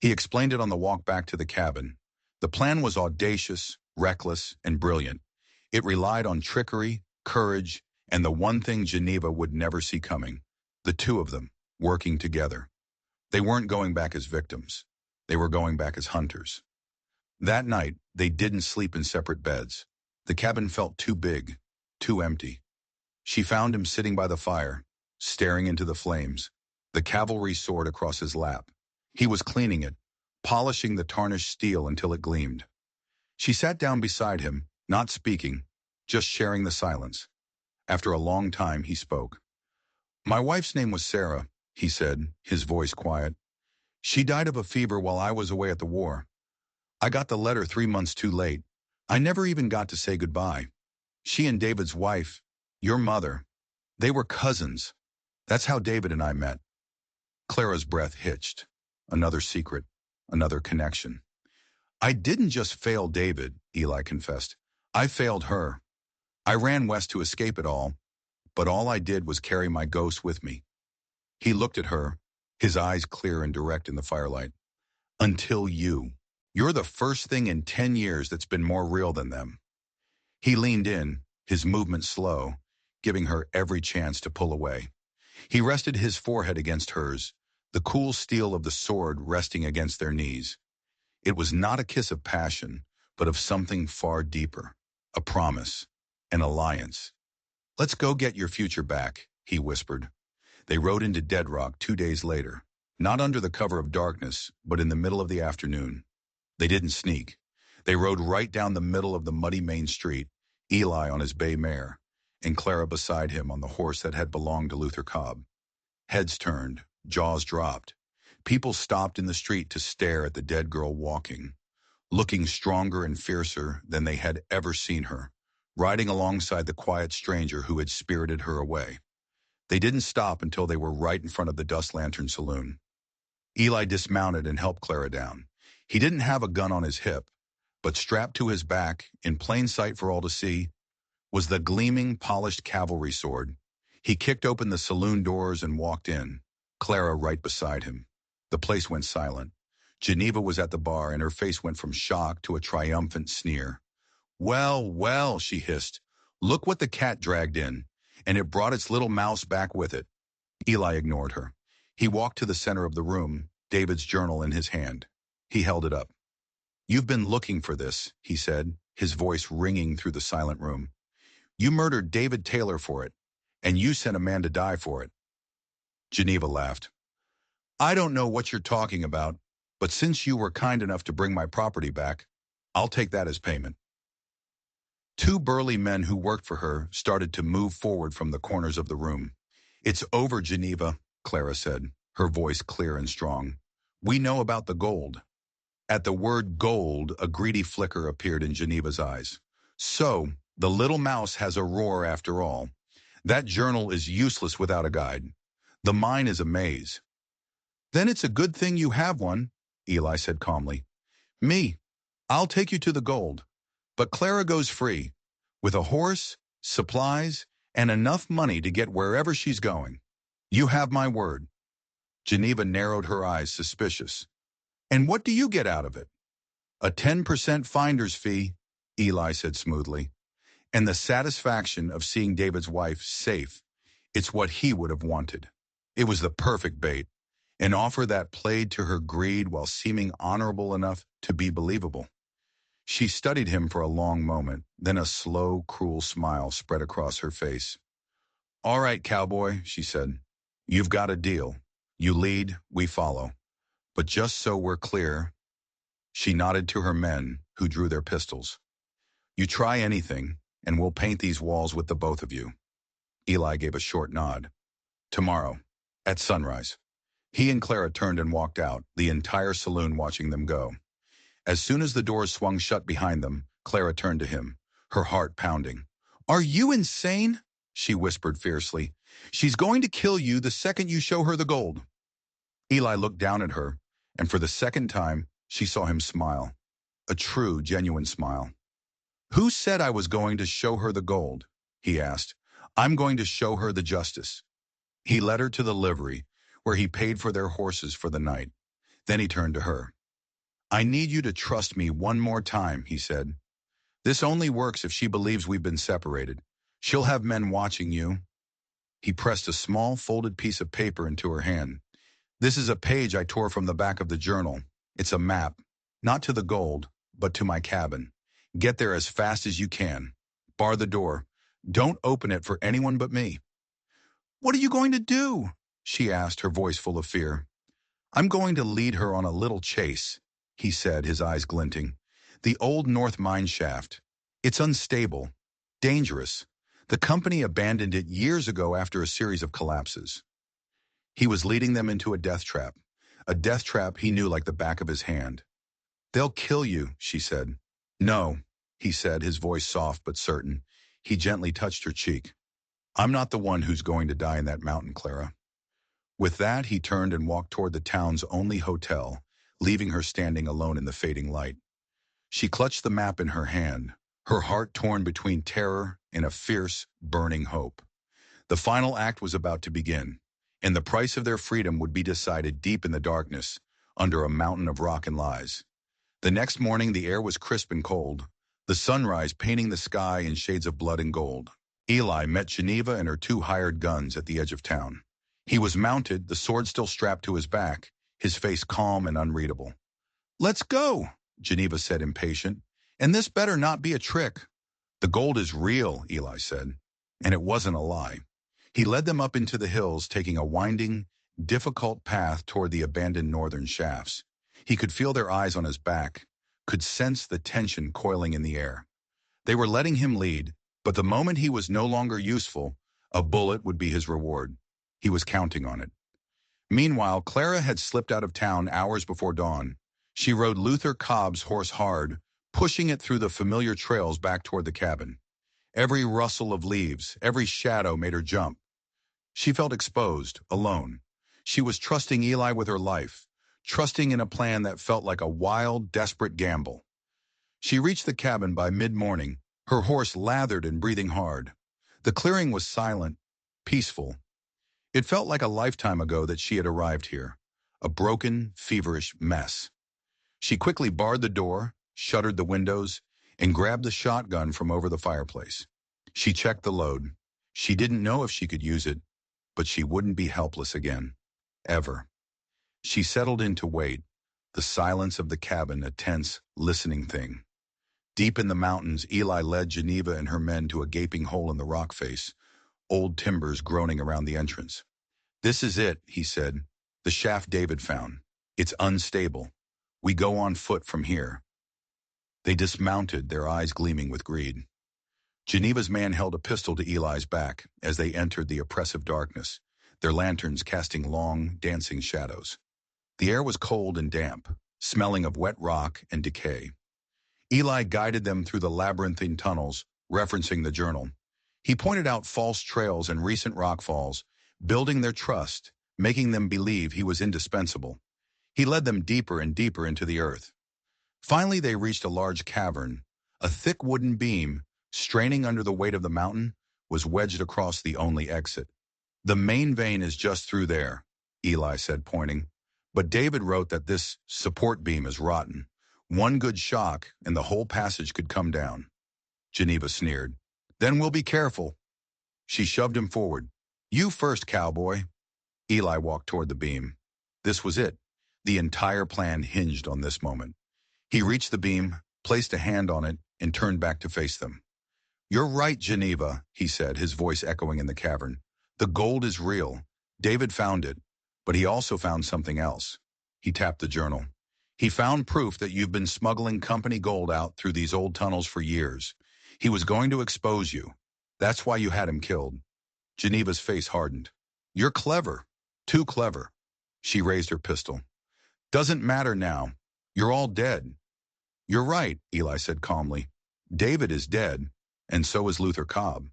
He explained it on the walk back to the cabin. The plan was audacious, reckless, and brilliant. It relied on trickery, courage, and the one thing Geneva would never see coming. The two of them, working together. They weren't going back as victims. They were going back as hunters. That night, they didn't sleep in separate beds. The cabin felt too big, too empty. She found him sitting by the fire, staring into the flames, the cavalry sword across his lap. He was cleaning it, polishing the tarnished steel until it gleamed. She sat down beside him, not speaking, just sharing the silence. After a long time, he spoke. My wife's name was Sarah, he said, his voice quiet. She died of a fever while I was away at the war. I got the letter 3 months too late. I never even got to say goodbye. She and David's wife, your mother, they were cousins. That's how David and I met. Clara's breath hitched. Another secret, another connection. I didn't just fail David, Eli confessed. I failed her. I ran west to escape it all, but all I did was carry my ghost with me. He looked at her, his eyes clear and direct in the firelight. Until you. You're the first thing in 10 years that's been more real than them. He leaned in, his movement slow, giving her every chance to pull away. He rested his forehead against hers, the cool steel of the sword resting against their knees. It was not a kiss of passion, but of something far deeper, a promise, an alliance. Let's go get your future back, he whispered. They rode into Dead Rock 2 days later, not under the cover of darkness, but in the middle of the afternoon. They didn't sneak. They rode right down the middle of the muddy main street, Eli on his bay mare, and Clara beside him on the horse that had belonged to Luther Cobb. Heads turned, jaws dropped. People stopped in the street to stare at the dead girl walking, looking stronger and fiercer than they had ever seen her, riding alongside the quiet stranger who had spirited her away. They didn't stop until they were right in front of the Dust Lantern Saloon. Eli dismounted and helped Clara down. He didn't have a gun on his hip, but strapped to his back, in plain sight for all to see, was the gleaming, polished cavalry sword. He kicked open the saloon doors and walked in, Clara right beside him. The place went silent. Geneva was at the bar, and her face went from shock to a triumphant sneer. Well, well, she hissed. Look what the cat dragged in, and it brought its little mouse back with it. Eli ignored her. He walked to the center of the room, David's journal in his hand. He held it up. You've been looking for this, he said, his voice ringing through the silent room. You murdered David Taylor for it, and you sent a man to die for it. Geneva laughed. I don't know what you're talking about, but since you were kind enough to bring my property back, I'll take that as payment. 2 burly men who worked for her started to move forward from the corners of the room. It's over, Geneva, Clara said, her voice clear and strong. We know about the gold. At the word gold, a greedy flicker appeared in Geneva's eyes. So, the little mouse has a roar after all. That journal is useless without a guide. The mine is a maze. Then it's a good thing you have one, Eli said calmly. Me, I'll take you to the gold. But Clara goes free, with a horse, supplies, and enough money to get wherever she's going. You have my word. Geneva narrowed her eyes, suspicious. And what do you get out of it? A 10% finder's fee, Eli said smoothly, and the satisfaction of seeing David's wife safe, It's what he would have wanted. It was the perfect bait, an offer that played to her greed while seeming honorable enough to be believable. She studied him for a long moment, then a slow, cruel smile spread across her face. "All right, cowboy," she said. "You've got a deal. You lead, we follow. But just so we're clear," she nodded to her men, who drew their pistols. "You try anything, and we'll paint these walls with the both of you." Eli gave a short nod. "Tomorrow, at sunrise." He and Clara turned and walked out, the entire saloon watching them go. As soon as the doors swung shut behind them, Clara turned to him, her heart pounding. "Are you insane?" she whispered fiercely. "She's going to kill you the second you show her the gold." Eli looked down at her, and for the second time, she saw him smile. A true, genuine smile. "Who said I was going to show her the gold?" he asked. "I'm going to show her the justice." He led her to the livery, where he paid for their horses for the night. Then he turned to her. "I need you to trust me one more time," he said. "This only works if she believes we've been separated. She'll have men watching you." He pressed a small, folded piece of paper into her hand. "This is a page I tore from the back of the journal. It's a map, not to the gold, but to my cabin. Get there as fast as you can. Bar the door. Don't open it for anyone but me." "What are you going to do?" she asked, her voice full of fear. "I'm going to lead her on a little chase," he said, his eyes glinting. "The old North mine shaft. It's unstable, dangerous. The company abandoned it years ago after a series of collapses." He was leading them into a death trap he knew like the back of his hand. "They'll kill you," she said. "No," he said, his voice soft but certain. He gently touched her cheek. "I'm not the one who's going to die in that mountain, Clara." With that, he turned and walked toward the town's only hotel, leaving her standing alone in the fading light. She clutched the map in her hand, her heart torn between terror and a fierce, burning hope. The final act was about to begin, and the price of their freedom would be decided deep in the darkness, under a mountain of rock and lies. The next morning, the air was crisp and cold, the sunrise painting the sky in shades of blood and gold. Eli met Geneva and her two hired guns at the edge of town. He was mounted, the sword still strapped to his back, his face calm and unreadable. "Let's go," Geneva said, impatient. "And this better not be a trick." "The gold is real," Eli said, and it wasn't a lie. He led them up into the hills, taking a winding, difficult path toward the abandoned northern shafts. He could feel their eyes on his back, could sense the tension coiling in the air. They were letting him lead, but the moment he was no longer useful, a bullet would be his reward. He was counting on it. Meanwhile, Clara had slipped out of town hours before dawn. She rode Luther Cobb's horse hard, pushing it through the familiar trails back toward the cabin. Every rustle of leaves, every shadow made her jump. She felt exposed, alone. She was trusting Eli with her life, trusting in a plan that felt like a wild, desperate gamble. She reached the cabin by mid-morning, her horse lathered and breathing hard. The clearing was silent, peaceful. It felt like a lifetime ago that she had arrived here, a broken, feverish mess. She quickly barred the door, shuttered the windows, and grabbed the shotgun from over the fireplace. She checked the load. She didn't know if she could use it, but she wouldn't be helpless again. Ever. She settled in to wait, the silence of the cabin a tense, listening thing. Deep in the mountains, Eli led Geneva and her men to a gaping hole in the rock face, old timbers groaning around the entrance. "This is it," he said. "The shaft David found. It's unstable. We go on foot from here." They dismounted, their eyes gleaming with greed. Geneva's man held a pistol to Eli's back as they entered the oppressive darkness, their lanterns casting long, dancing shadows. The air was cold and damp, smelling of wet rock and decay. Eli guided them through the labyrinthine tunnels, referencing the journal. He pointed out false trails and recent rockfalls, building their trust, making them believe he was indispensable. He led them deeper and deeper into the earth. Finally, they reached a large cavern. A thick wooden beam, straining under the weight of the mountain, was wedged across the only exit. "The main vein is just through there," Eli said, pointing. "But David wrote that this support beam is rotten. One good shock, and the whole passage could come down." Geneva sneered. "Then we'll be careful." She shoved him forward. You first, cowboy. Eli walked toward the beam. This was it. The entire plan hinged on this moment. He reached the beam, placed a hand on it, and turned back to face them. You're right, Geneva, he said, his voice echoing in the cavern. The gold is real. David found it, but he also found something else. He tapped the journal. He found proof that you've been smuggling company gold out through these old tunnels for years. He was going to expose you. That's why you had him killed. Geneva's face hardened. You're clever. Too clever. She raised her pistol. Doesn't matter now. You're all dead. You're right, Eli said calmly. David is dead, and so is Luther Cobb.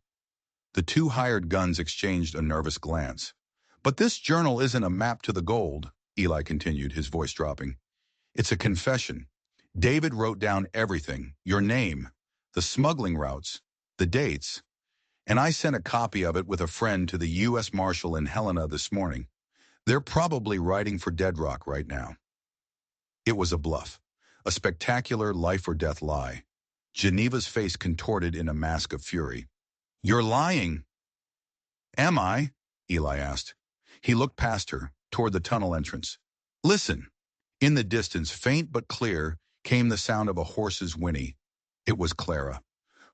The two hired guns exchanged a nervous glance. But this journal isn't a map to the gold, Eli continued, his voice dropping. It's a confession. David wrote down everything, your name, the smuggling routes, the dates, and I sent a copy of it with a friend to the U.S. Marshal in Helena this morning. They're probably writing for Deadrock right now. It was a bluff, a spectacular life-or-death lie. Geneva's face contorted in a mask of fury. You're lying. Am I? Eli asked. He looked past her, toward the tunnel entrance. Listen. In the distance, faint but clear, came the sound of a horse's whinny. It was Clara.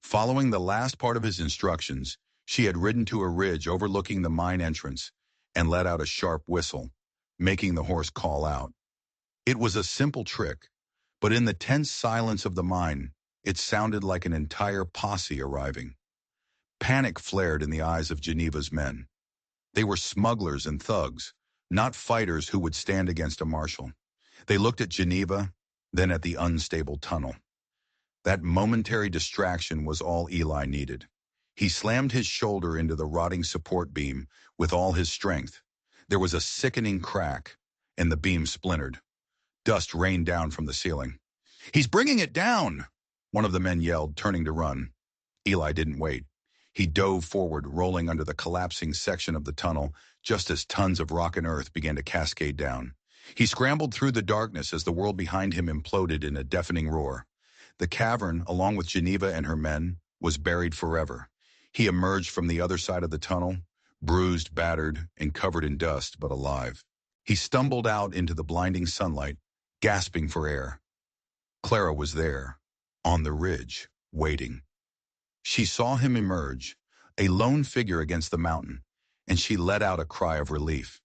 Following the last part of his instructions, she had ridden to a ridge overlooking the mine entrance and let out a sharp whistle, making the horse call out. It was a simple trick, but in the tense silence of the mine, it sounded like an entire posse arriving. Panic flared in the eyes of Geneva's men. They were smugglers and thugs, not fighters who would stand against a marshal. They looked at Geneva, then at the unstable tunnel. That momentary distraction was all Eli needed. He slammed his shoulder into the rotting support beam with all his strength. There was a sickening crack, and the beam splintered. Dust rained down from the ceiling. He's bringing it down, one of the men yelled, turning to run. Eli didn't wait. He dove forward, rolling under the collapsing section of the tunnel, just as tons of rock and earth began to cascade down. He scrambled through the darkness as the world behind him imploded in a deafening roar. The cavern, along with Geneva and her men, was buried forever. He emerged from the other side of the tunnel, bruised, battered, and covered in dust, but alive. He stumbled out into the blinding sunlight, gasping for air. Clara was there, on the ridge, waiting. She saw him emerge, a lone figure against the mountain, and she let out a cry of relief.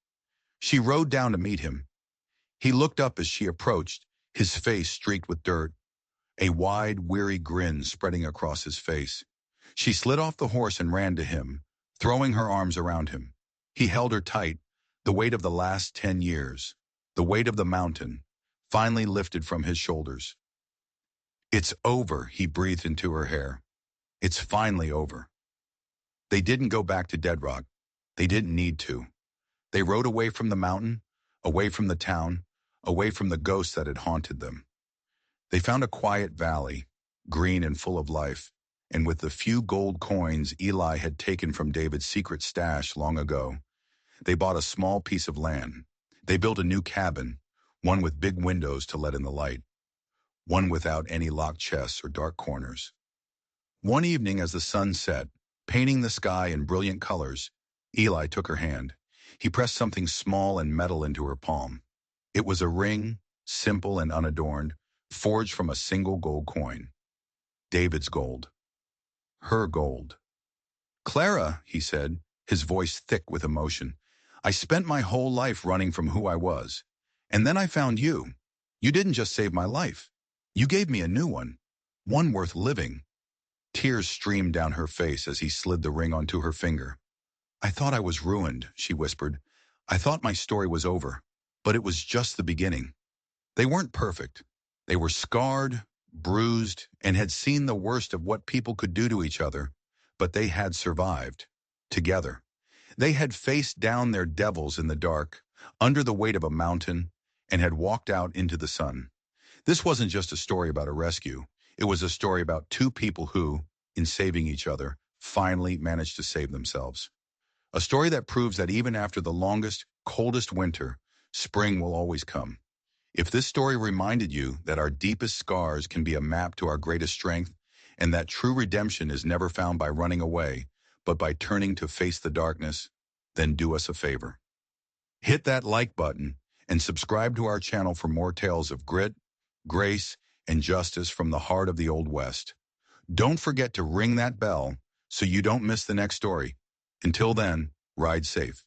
She rode down to meet him. He looked up as she approached, his face streaked with dirt, a wide, weary grin spreading across his face. She slid off the horse and ran to him, throwing her arms around him. He held her tight, the weight of the last 10 years, the weight of the mountain, finally lifted from his shoulders. It's over, he breathed into her hair. It's finally over. They didn't go back to Deadrock. They didn't need to. They rode away from the mountain, away from the town, away from the ghosts that had haunted them. They found a quiet valley, green and full of life, and with the few gold coins Eli had taken from David's secret stash long ago, they bought a small piece of land. They built a new cabin, one with big windows to let in the light, one without any locked chests or dark corners. One evening as the sun set, painting the sky in brilliant colors, Eli took her hand. He pressed something small and metal into her palm. It was a ring, simple and unadorned, forged from a single gold coin. David's gold. Her gold. Clara, he said, his voice thick with emotion, I spent my whole life running from who I was. And then I found you. You didn't just save my life. You gave me a new one worth living. Tears streamed down her face as he slid the ring onto her finger. I thought I was ruined, she whispered. I thought my story was over, but it was just the beginning. They weren't perfect. They were scarred, bruised, and had seen the worst of what people could do to each other, but they had survived, together. They had faced down their devils in the dark, under the weight of a mountain, and had walked out into the sun. This wasn't just a story about a rescue. It was a story about two people who, in saving each other, finally managed to save themselves. A story that proves that even after the longest, coldest winter, spring will always come. If this story reminded you that our deepest scars can be a map to our greatest strength, and that true redemption is never found by running away, but by turning to face the darkness, then do us a favor. Hit that like button and subscribe to our channel for more tales of grit, grace, and justice from the heart of the Old West. Don't forget to ring that bell so you don't miss the next story. Until then, ride safe.